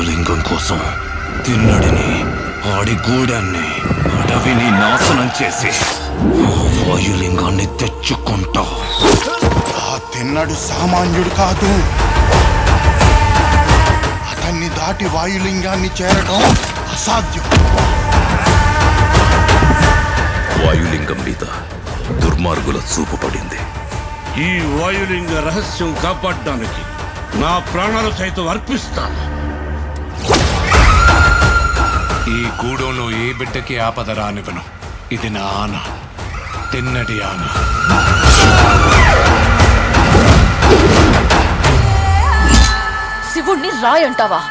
వాయులింగం కోసం తిన్నడిని, ఆడి గూడాన్ని, అడవిని నాశనం చేసి వాయులింగాన్ని తెచ్చుకుంటా. ఆ తిన్నడు సామాన్యుడు కాదు. అతన్ని దాటి వాయులింగాన్ని చేరడం అసాధ్యం. వాయులింగం మీద దుర్మార్గుల చూపు పడింది. ఈ వాయులింగ రహస్యం కాపాడడానికి నా ప్రాణాలు సైతం అర్పిస్తాను. ఈ గూడెంలో ఏ బిడ్డకి ఆపద రానివ్వను. ఇది నా ఆన, తిన్నడి ఆన. శివుణ్ణి రాయంటావా?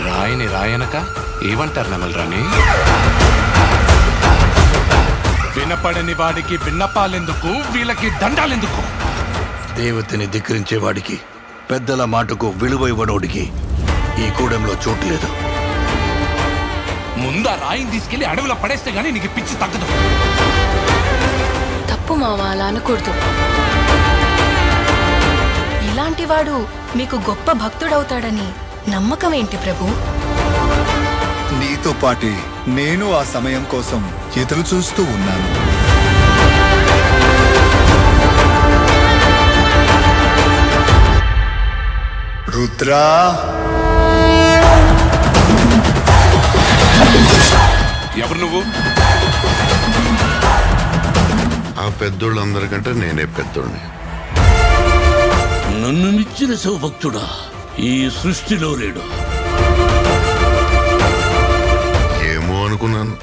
రాయిని రాయనక ఏమంటారు నెమలరాని? వినపడని వాడికి విన్నపాలెందుకు, వీళ్ళకి దండాలెందుకు? దేవతని ధిక్కరించేవాడికి, పెద్దల మాటకు విలువ ఇవ్వనోడికి ఈ కూడెంలో చోటు లేదు. ముందా రాయిని తీసుకెళ్లి అడవిలో పడేస్తే గానీ నీకు పిచ్చి తగ్గదు. తప్పు మామ, అలా అనకూడదు. ఇలాంటి వాడు మీకు గొప్ప భక్తుడవుతాడని నమ్మకం ఏంటి ప్రభు? నీతో పాటే నేను ఆ సమయం కోసం ఎదురు చూస్తూ ఉన్నాను. రుద్రా, ఎవరు నువ్వు? ఆ పెద్దోళ్ళందరికంటే నేనే పెద్దోడిని. నన్ను మించిన శివభక్తుడా ఈ సృష్టిలో లేడు. ఏమో అనుకున్నాను,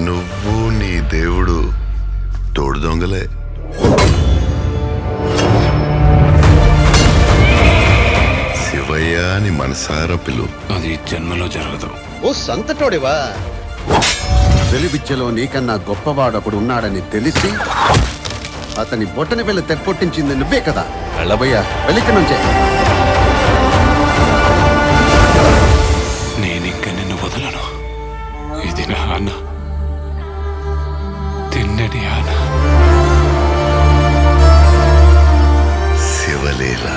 నువ్వు నీ దేవుడు తోడు దొంగలే. శివయ్య అని మనసారా పిలు. అది జన్మలో జరగదు. ఓ సంతటోడివా? వెలివిద్యలో నీకన్నా గొప్పవాడొకడు ఉన్నాడని తెలిసి అతని బొట్టని వెళ్ళి తెప్పొట్టించింది నువ్వే కదా. వెళ్ళబోయా, వెళ్ళిక నుంచే. నేనింక నిన్ను వదలను. ఇది నా ఆన, తిన్నడి ఆన. శివలీల.